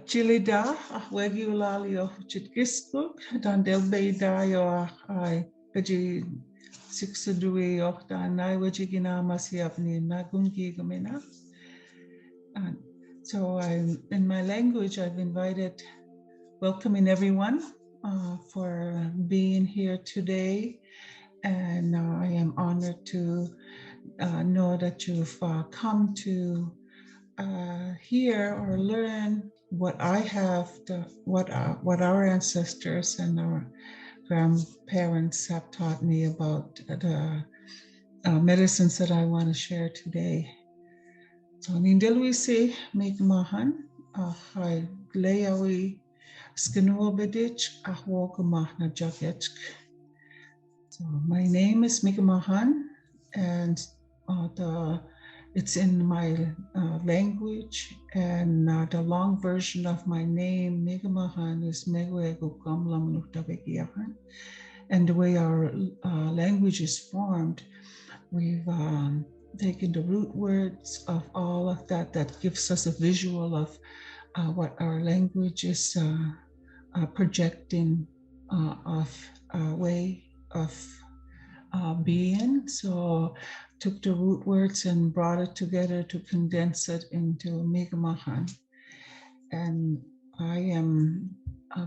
Chile da, wegi ulali o chitkiskuk, dan delbe da yo ai peji siksadui o dan nai weji gina masiapni nagungi gamina. So in my language, I've invited, welcoming everyone for being here today. And I am honored to know that you've come to hear or learn what I have, what our ancestors and our grandparents have taught me about the medicines that I want to share today. So nindeluisi migmahan ahai leawi skinuobedich ahwogamahna jagetsk. So my name is Migmahan, and it's in my language, and the long version of my name, Migmahan, is Megwegukamlamnutabegiahan. And the way our language is formed, we've taken the root words of all of that gives us a visual of what our language is projecting of a way of being. So took the root words and brought it together to condense it into Migmahan. And I am,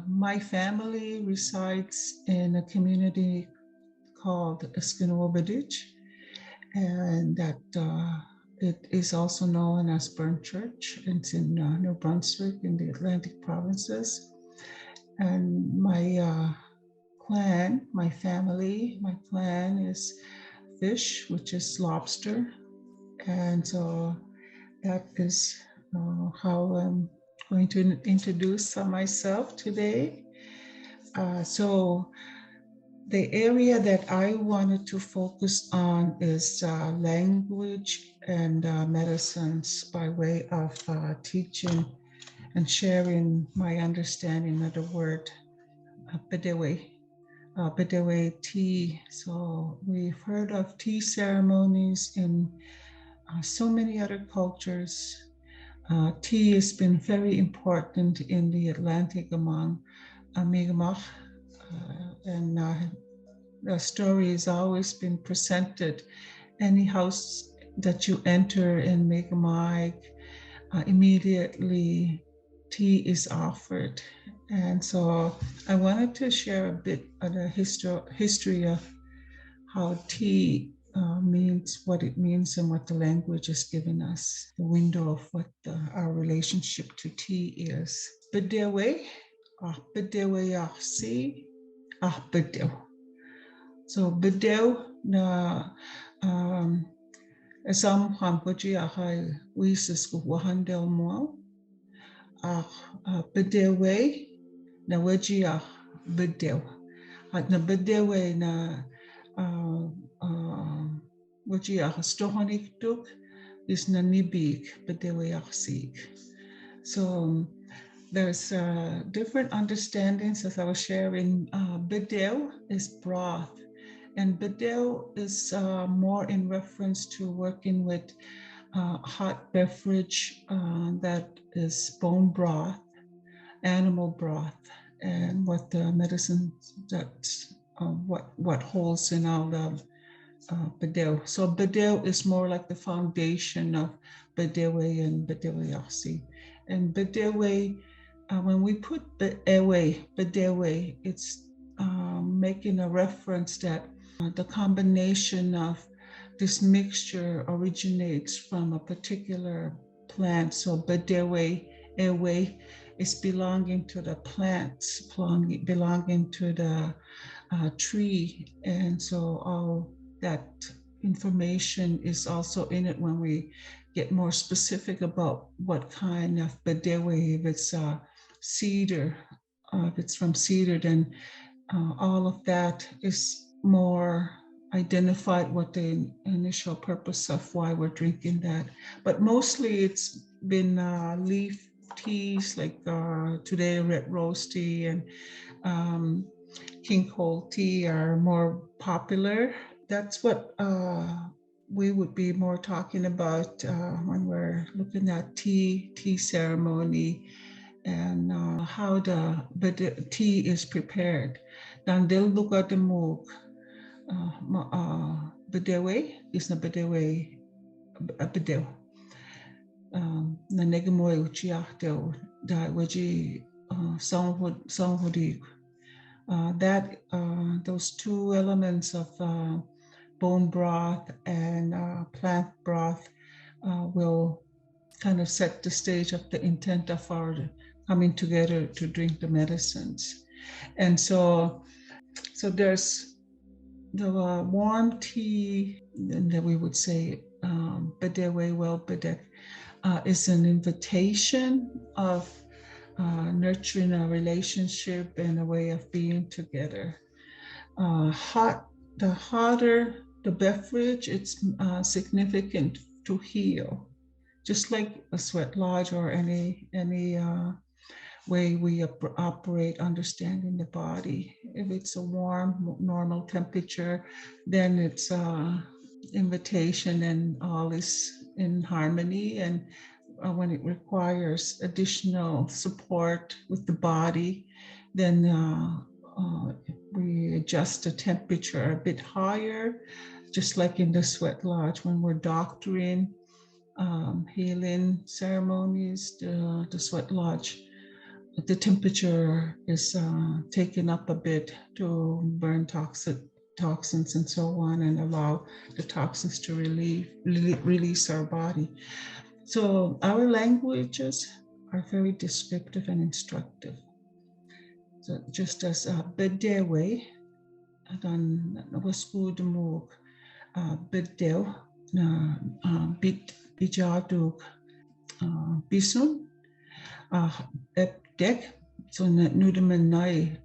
my family resides in a community called Eskinobadich, and that it is also known as Burn Church. It's in New Brunswick in the Atlantic provinces. And my clan, my clan is fish, which is lobster. And so that is how I'm going to introduce myself today. So the area that I wanted to focus on is language and medicines by way of teaching and sharing my understanding of the word Bedewe. Bedewe tea. So we've heard of tea ceremonies in so many other cultures. Tea has been very important in the Atlantic among Mi'kmaq, and the story has always been presented. Any house that you enter in Mi'kmaq, immediately tea is offered. And so I wanted to share a bit of the history of how tea means, what it means, and what the language has given us, the window of what our relationship to tea is. Bedewe, bedewe si, bedew. So bedew na esam hampoji ahai wisis kuwahandel mo. Bedewe na weji bedew. At na bedewe na weji stohonik tuk is na nibig bedewe aksig. So there's different understandings, as I was sharing. Bedew is broth, and bedew is more in reference to working with hot beverage that is bone broth, animal broth, and what the medicines that what holds in all the bedew. So bedew is more like the foundation of bedewe and bedewe yasi. And bedewe, when we put bedewe, it's making a reference that the combination of this mixture originates from a particular plant. So bedewe, ewe, is belonging to the plants, belonging to the tree. And so all that information is also in it when we get more specific about what kind of bedewe. If it's cedar, if it's from cedar, then all of that is more identified what the initial purpose of why we're drinking that. But mostly it's been leaf teas, like today red rose tea and king coal tea are more popular. That's what we would be more talking about when we're looking at tea ceremony. and how the tea is prepared. Dan del lugar de mug bedewe is na bedewe bedew. Na negemoy uchiachteo da waji songhodik. That those two elements of bone broth and plant broth will kind of set the stage of the intent of our coming together to drink the medicines. And so there's the warm tea, and that we would say bedewe well bedek is an invitation of nurturing a relationship and a way of being together. The hotter the beverage, it's significant to heal, just like a sweat lodge or any way we operate, understanding the body. If it's a warm, normal temperature, then it's invitation and all is in harmony. And when it requires additional support with the body, then we adjust the temperature a bit higher, just like in the sweat lodge when we're doctoring healing ceremonies, the sweat lodge. The temperature is taken up a bit to burn toxins and so on, and allow the toxins to release our body. So our languages are very descriptive and instructive. So just as bedewe, dan wasku demuk bedew na bit bijaduk bisun dek so nudemen nai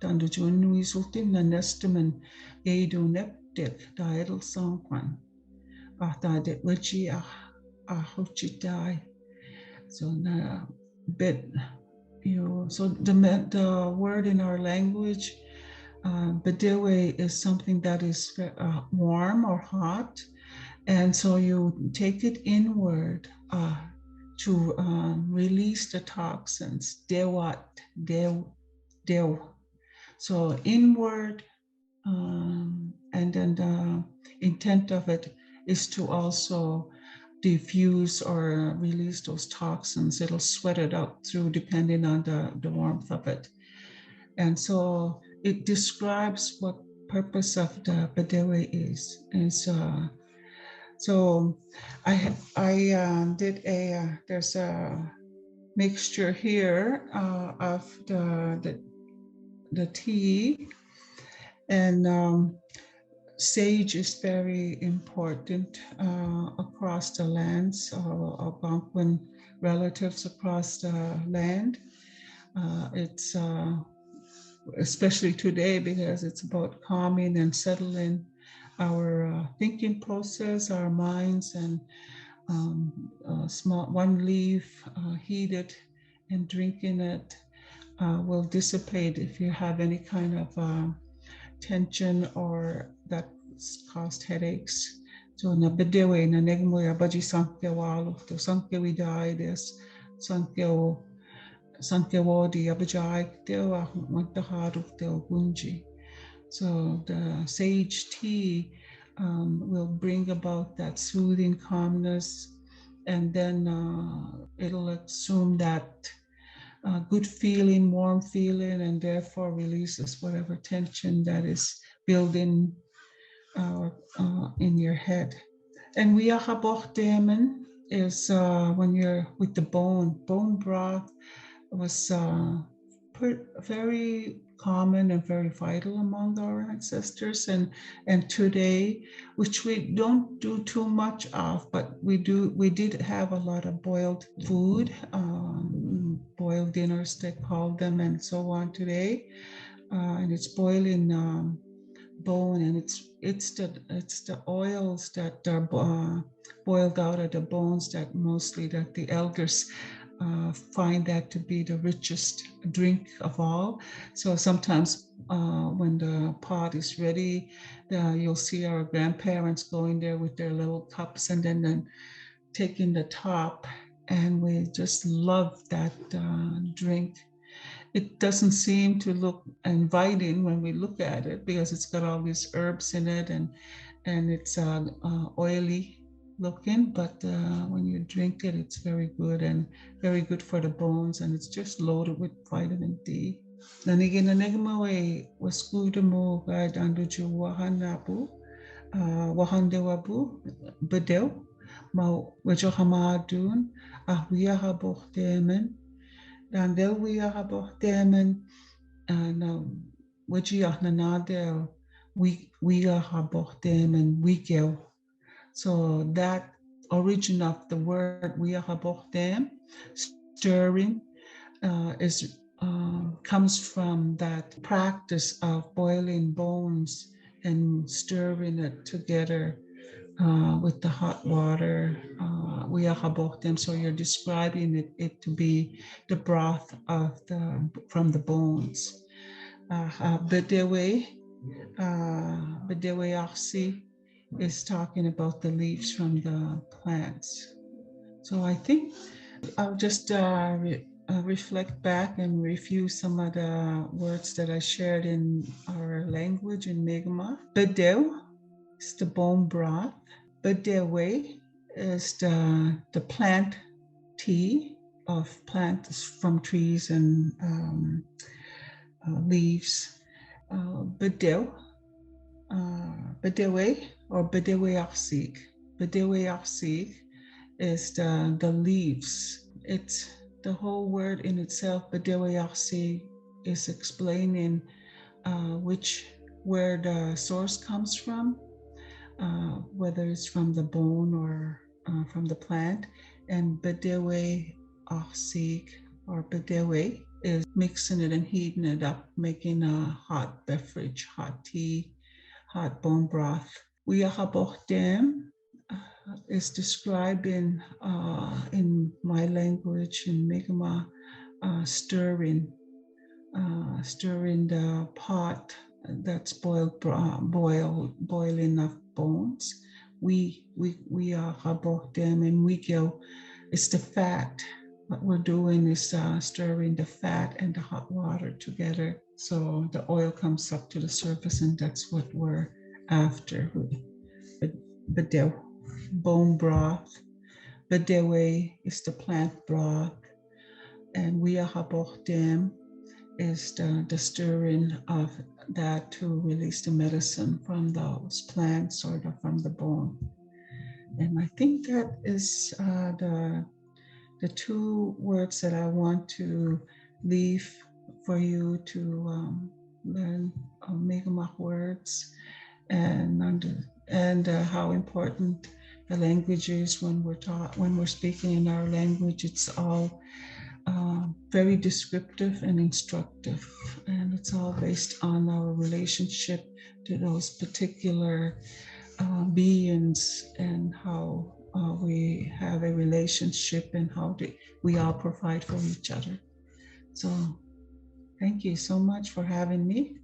dan de junu isultin na nestemen edu nepdek da edel songkwan da de wachi hochitai so na bit so the word in our language bedewe is something that is warm or hot, and so you take it inward to release the toxins. Dewat, dew. So inward, and then the intent of it is to also diffuse or release those toxins. It'll sweat it out through depending on the warmth of it. And so it describes what purpose of the bedewe is. And so I did there's a mixture here of the tea, and sage is very important across the lands, Algonquin relatives across the land. It's especially today because it's about calming and settling our thinking process, our minds, and small one leaf heated and drinking it will dissipate if you have any kind of tension or that's caused headaches. So na bedewe na negmo ya baji sankya walo to sankya widai des sankya wodi abajai teo ahmataharuk teo gunji. So the sage tea will bring about that soothing calmness, and then it'll assume that good feeling, warm feeling, and therefore releases whatever tension that is building in your head. And wiyahabochdemen is when you're with the bone broth was very common and very vital among our ancestors, and today, which we don't do too much of, but we did have a lot of boiled food, boiled dinners they call them, and so on today, and it's boiling bone, and it's the oils that are boiled out of the bones that mostly that the elders find that to be the richest drink of all. So sometimes when the pot is ready, you'll see our grandparents going there with their little cups and then taking the top and we just love that drink. It doesn't seem to look inviting when we look at it because it's got all these herbs in it, and it's oily looking, but when you drink it, it's very good and very good for the bones, and it's just loaded with vitamin D. Naniginanigma way waskuda mo guide andu ju wahanabu, wahandewabu, bedeu, ma wejo hamadun, ahwiya habohtemen, dan del wiya habohtemen, na wejiah nanadel, wiya habohtemen, wigel. So that origin of the word wiyahabohtem, stirring, comes from that practice of boiling bones and stirring it together with the hot water. Wiyahabohtem. So you're describing it to be the broth from the bones. Bedewe Aksi is talking about the leaves from the plants. So I think I'll just reflect back and review some of the words that I shared in our language in Mi'kmaq. Bedew is the bone broth. Bedewe is the plant tea of plants from trees and leaves. Bedew, Bedewe or Bedewe Arsik. Bedewe Arsik is the leaves. It's the whole word in itself. Bedewe Arsik is explaining where the source comes from, whether it's from the bone or from the plant. And Bedewe Arsik or Bedewe is mixing it and heating it up, making a hot beverage, hot tea, hot bone broth. Wiyahabohdem is describing in my language in Mi'kmaq, stirring the pot that's boiling of bones. Wiyahabohdem and wigel is the fat. What we're doing is stirring the fat and the hot water together, so the oil comes up to the surface, and that's what we're after. Bedew, bone broth. Bedewe is the plant broth, and wiyahabohdem is the stirring of that to release the medicine from those plants or from the bone. And I think that is the two words that I want to leave for you to learn Mi'kmaq words and how important the language is when we're speaking in our language. It's all very descriptive and instructive, and it's all based on our relationship to those particular beings and how we have a relationship and how we all provide for each other. So thank you so much for having me.